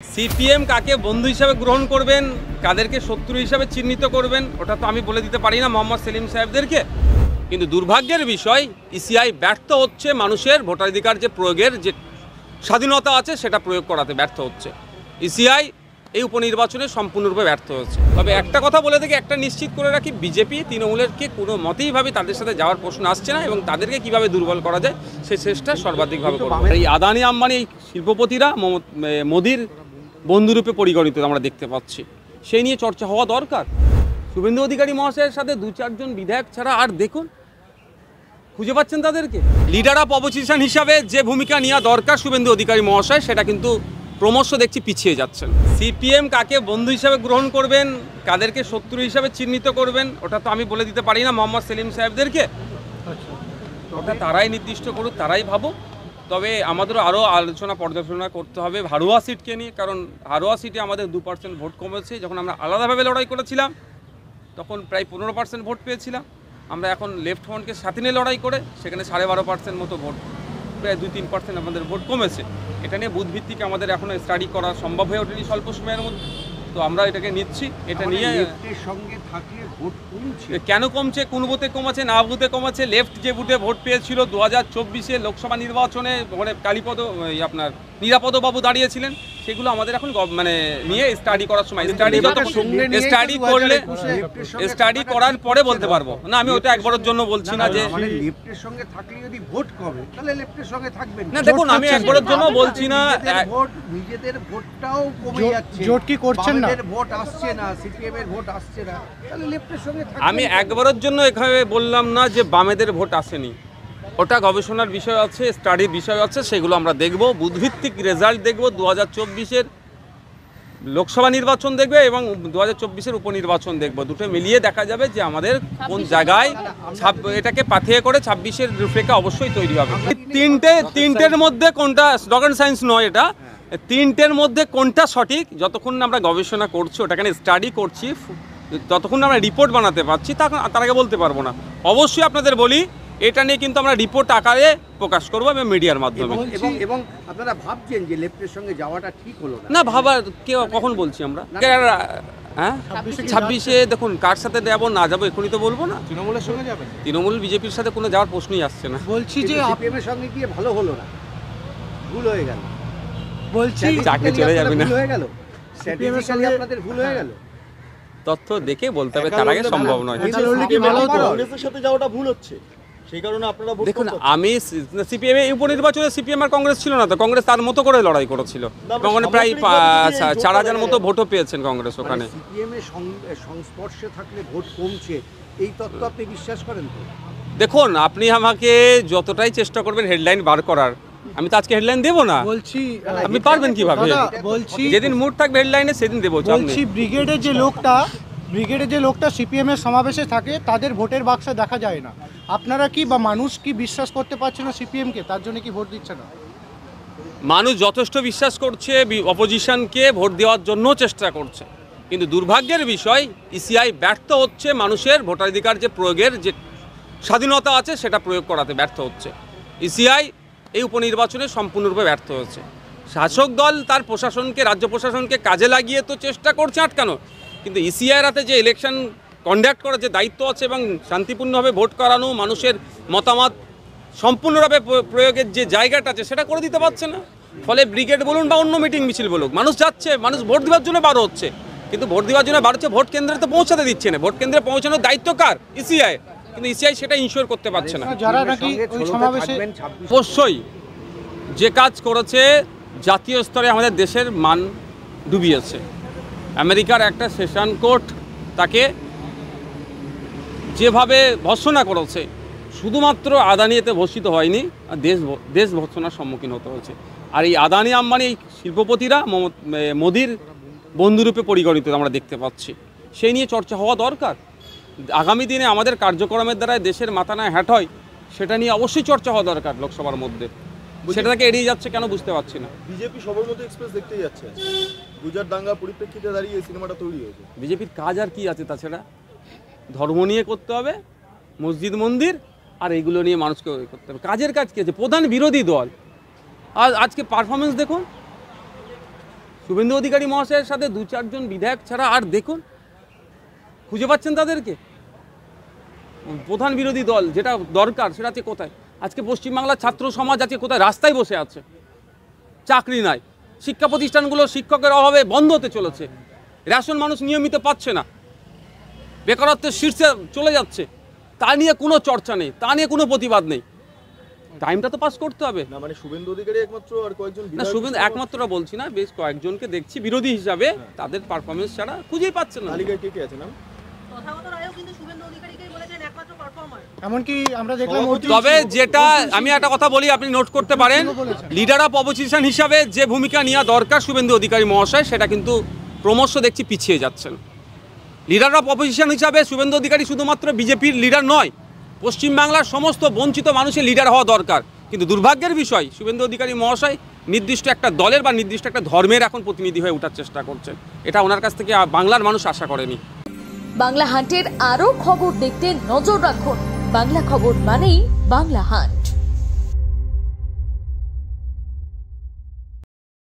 CPM কাকে বন্ধু হিসাবে গ্রহণ করবেন, কাদেরকে শত্রু হিসাবে চিহ্নিত করবেন, ওটা তো আমি বলে দিতে পারি না মোহাম্মদ সেলিম সাহেবদেরকে। কিন্তু দুর্ভাগ্যের বিষয়, ইসিআই ব্যর্থ হচ্ছে মানুষের ভোটাধিকার যে প্রয়োগের যে স্বাধীনতা আছে সেটা প্রয়োগ করাতে ব্যর্থ হচ্ছে। ইসিআই এই উপনির্বাচনে সম্পূর্ণরূপে ব্যর্থ হচ্ছে। তবে একটা কথা বলে থেকে একটা নিশ্চিত করে রাখি, বিজেপি তৃণমূলেরকে কোনো মতেই ভাবে তাদের সাথে যাওয়ার প্রশ্ন আসছে না, এবং তাদেরকে কিভাবে দুর্বল করা যায় সেই চেষ্টা সর্বাধিকভাবে করবে। এই আদানি আম্বানি শিল্পপতিরা মোদির বন্ধুরূপে পরিগণিত আমরা দেখতে পাচ্ছি, সেই নিয়ে চর্চা হওয়া দরকার। শুভেন্দু অধিকারী মহাশয়ের সাথে দু চারজন বিধায়ক ছাড়া আর দেখুন খুঁজে পাচ্ছেন তাদেরকে। লিডার অফ অপোজিশন হিসাবে যে ভূমিকা নেওয়া দরকার শুভেন্দু অধিকারী মহাশয়, সেটা কিন্তু ক্রমশ দেখছি পিছিয়ে যাচ্ছেন। সিপিএম কাকে বন্ধু হিসাবে গ্রহণ করবেন, কাদেরকে শত্রু হিসাবে চিহ্নিত করবেন, ওটা তো আমি বলে দিতে পারি না মোহাম্মদ সেলিম সাহেবদেরকে। ওটা তারাই নির্দিষ্ট করুক, তারাই ভাবুক। তবে আমাদেরও আরও আলোচনা পর্যালোচনা করতে হবে হারোয়া সিটকে নিয়ে, কারণ হারোয়া সিটে আমাদের 2% ভোট কমেছে। যখন আমরা আলাদাভাবে লড়াই করেছিলাম তখন প্রায় 15% ভোট পেয়েছিলাম। আমরা এখন লেফট ফ্রন্টকে সাথে নিয়ে লড়াই করে সেখানে 12.5% মতো ভোট, প্রায় 2-3% আমাদের ভোট কমেছে। এটা নিয়ে বুথভিত্তিক আমাদের এখনও স্টাডি করা সম্ভব হয়ে ওঠেনি স্বল্প সময়ের মধ্যে। তো আমরা এটাকে নিচ্ছি, এটা নিয়ে সঙ্গে থাকলে ভোট কমছে। কেন কমছে, কোন বুথে কমেছে, না বুথে কমেছে। লেফট যে বুথে ভোট পেয়েছিল 2024-এ লোকসভা নির্বাচনে, মানে কালীপদ আপনার নিরাপদবাবু দাঁড়িয়েছিলেন, সেগুলো আমাদের এখন মানে নিয়ে স্টাডি করার সময়, স্টাডি করলে স্টাডি করার পরে বলতে পারবো না। আমি ওটা একবারের জন্য বলছি না যে লেফটের সঙ্গে থাকলে যদি ভোট কমে তাহলে লেফটের সঙ্গে থাকবেন না। দেখুন, আমি একবারের জন্য বলছি না, নিজেদের ভোটটাও কমে যাচ্ছে। জোট কি করছেন না, ভোট আসছে না, সিপিএম এর ভোট আসছে না, তাহলে লেফটের সঙ্গে থাকবেন। আমি একবারের জন্য এভাবে বললাম না যে বামেদের ভোট আসেনি। ওটা গবেষণার বিষয় আছে, স্টাডির বিষয় আছে, সেগুলো আমরা দেখব। বুথভিত্তিক রেজাল্ট দেখব, 2024-এর লোকসভা নির্বাচন দেখবে এবং 2024-এর উপনির্বাচন দেখব। দুটো মিলিয়ে দেখা যাবে যে আমাদের কোন জায়গায় এটাকে পাথেয় করে 26-এর রূপরেখা অবশ্যই তৈরি হবে। তিনটের মধ্যে কোনটা রকেট সায়েন্স নয়, এটা তিনটের মধ্যে কোনটা সঠিক, যতক্ষণ না আমরা গবেষণা করছি, ওটাকে স্টাডি করছি, ততক্ষণ আমরা রিপোর্ট বানাতে পারছি, তার আগে বলতে পারবো না। অবশ্যই আপনাদের বলি, এটা নিয়ে কিন্তু আমরা রিপোর্ট আকারে প্রকাশ করবো এবং মিডিয়ার মাধ্যমে। এবং আপনারা ভাবছেন যে লেফটের সঙ্গে যাওয়াটা ঠিক হলো না, ভাবার কখন বলছি আমরা? হ্যাঁ, 26-এ দেখুন কার সাথে যাবো না যাবো এখনই তো বলবো না। তৃণমূলের সঙ্গে যাবেন? তৃণমূল বিজেপির সাথে কোনো যাওয়ার প্রশ্নই আসছে না। বলছি যে সিপিএম এর সঙ্গে গিয়ে ভালো হলো না, ভুল হয়ে গেল। বলছি চাকরি চলে যাবে না, ভুল হয়ে গেল, স্ট্র্যাটেজিক্যালি আপনাদের ভুল হয়ে গেল। তথ্য দেখে বলতে হবে, তার আগে সম্ভব নয়। কংগ্রেসের সাথে যাওয়াটা ভুল হচ্ছে, সেই কারণে আপনারা দেখুন, আমি সিপিএম এর উপনির্বাচনে সিপিএম আর কংগ্রেস ছিল না তো, কংগ্রেস তার মতো করে লড়াই করেছিল এবং প্রায় 4,000 মতো ভোটও পেয়েছেন কংগ্রেস ওখানে। সিপিএম এর সংস্পর্শে থাকলে ভোট কমছে, এই তত্ত্ব আপনি বিশ্বাস করেন তো? দেখুন, আপনি আমাকে যতটাই চেষ্টা করবেন হেডলাইন বার করার, আমি তো আজকে হেডলাইন দেবো না। বলছি আপনি পারবেন কিভাবে? বলছি যেদিন মুড থাকবে হেডলাইনে সেদিন দেবো। বলছি ব্রিগেডের যে লোকটা সিপিএম এর সমাবেশে থাকে, তাদের ভোটের বাক্স দেখা যায় না। আপনারা কি বা মানুষ কি বিশ্বাস করতে পারছে না সিপিএম কে, তার জন্য কি ভোট দিচ্ছে না? মানুষ যথেষ্ট বিশ্বাস করছে, অপোজিশনকে ভোট দেওয়ার জন্য চেষ্টা করছে। কিন্তু দুর্ভাগ্যের বিষয়, ইসিআই ব্যর্থ হচ্ছে মানুষের ভোটাধিকার যে প্রয়োগের যে স্বাধীনতা আছে সেটা প্রয়োগ করাতে ব্যর্থ হচ্ছে। ইসিআই এই উপনির্বাচনে সম্পূর্ণরূপে ব্যর্থ হচ্ছে। শাসক দল তার প্রশাসনকে, রাজ্য প্রশাসনকে কাজে লাগিয়ে তো চেষ্টা করছে আটকানো, কিন্তু ইসিআইয়ের হাতে যে ইলেকশন কন্ডাক্ট করার যে দায়িত্ব আছে এবং শান্তিপূর্ণভাবে ভোট করানো, মানুষের মতামত সম্পূর্ণভাবে প্রয়োগের যে জায়গাটা আছে সেটা করে দিতে পারছে না। ফলে ব্রিগেড বলুন বা অন্য মিটিং মিছিল বলুক, মানুষ যাচ্ছে, মানুষ ভোট দেওয়ার জন্য বারো হচ্ছে, কিন্তু ভোট দেওয়ার জন্য বারো হচ্ছে, ভোট কেন্দ্রে তো পৌঁছাতে দিচ্ছে না। ভোট কেন্দ্রে পৌঁছানোর দায়িত্ব কার? ইসিআই, কিন্তু ইসিআই সেটা ইনশিওর করতে পারছে না। যারা নাকি ওই সমাবেশে অবশ্যই যে কাজ করেছে জাতীয় স্তরে আমাদের দেশের মান ডুবিয়েছে। আমেরিকার একটা সেশন কোর্ট তাকে যেভাবে ভৎসনা করেছে, শুধুমাত্র আদানিতে ভর্ষিত হয়নি, দেশ ভৎসনার সম্মুখীন হতে হয়েছে। আর এই আদানি আম্বানি শিল্পপতিরা মোদির বন্ধুরূপে পরিগণিত আমরা দেখতে পাচ্ছি, সেই নিয়ে চর্চা হওয়া দরকার। আগামী দিনে আমাদের কার্যক্রমের দ্বারা দেশের মাথা না হ্যাট হয়, সেটা নিয়ে অবশ্যই চর্চা হওয়া দরকার লোকসভার মধ্যে। সেটাকে এড়িয়ে যাচ্ছে কেন বুঝতে পারছি না। বিজেপি সবরমতী এক্সপ্রেস দেখতেই যাচ্ছে, গুজরাট দাঙ্গার পরিপ্রেক্ষিতে দাঁড়িয়ে এই সিনেমাটা তৈরি হয়েছে। বিজেপির কাজ আর কি আছে তাছাড়া? ধর্ম নিয়ে করতে হবে, মসজিদ মন্দির আর এইগুলো নিয়ে মানুষকে করতে হবে। কাজের কাজ কি আছে? প্রধান বিরোধী দল, আজকে পারফরমেন্স দেখুন, শুভেন্দু অধিকারী মহাশয়ের সাথে 2-4 জন বিধায়ক ছাড়া আর দেখুন, খুঁজে পাচ্ছেন তাদেরকে? প্রধান বিরোধী দল যেটা দরকার সেটা আছে কোথায়? আজকে পশ্চিমবাংলার ছাত্র সমাজ আজকে কোথায়? রাস্তায় বসে আছে, চাকরি নাই, শিক্ষা প্রতিষ্ঠানগুলো শিক্ষকের অভাবে বন্ধ হতে চলেছে, রেশন মানুষ নিয়মিত পাচ্ছে না, বেকারত্বের শীর্ষে চলে যাচ্ছে, তা নিয়ে কোনো চর্চা নেই, তা নিয়ে কোনো প্রতিবাদ নেই। টাইমটা তো পাস করতে হবে না, মানে শুভেন্দু অধিকারী একমাত্র, আর কয়েকজন না। বিধায়ক শুভেন্দু একমাত্র বলছি না, বেশ কয়েকজনকে দেখছি বিরোধী হিসাবে, তাদের পারফরমেন্স ছাড়া খুঁজেই পাচ্ছেন না। তালিকায় কে কে আছে নাম? তথাগত রায়ও কিন্তু শুভেন্দু অধিকারীকেই বলেছেন একমাত্র পারফর্মার। এমনকি আমরা দেখলাম তবে যেটা আমি একটা কথা বলি, আপনি নোট করতে পারেন, লিডার অফ অপোজিশন হিসাবে যে ভূমিকা নেওয়া দরকার শুভেন্দু অধিকারী মহাশয়, সেটা কিন্তু ক্রমশ দেখছি পিছিয়ে যাচ্ছেন। লিডার অফ অপোজিশন হিসাবে শুভেন্দু অধিকারী শুধুমাত্র বিজেপির লিডার নয়, পশ্চিমবাংলার সমস্ত বঞ্চিত মানুষের লিডার হওয়া দরকার। কিন্তু দুর্ভাগ্যের বিষয়, শুভেন্দু অধিকারী মহাশয় নির্দিষ্ট একটা দলের বা নির্দিষ্ট একটা ধর্মের এখন প্রতিনিধি হয়ে ওঠার চেষ্টা করছেন। এটা ওনার কাছ থেকে বাংলার মানুষ আশা করেনি। বাংলা হান্টের আরও খবর দেখতে নজর রাখুন। বাংলা খবর মানেই বাংলা হান্ট।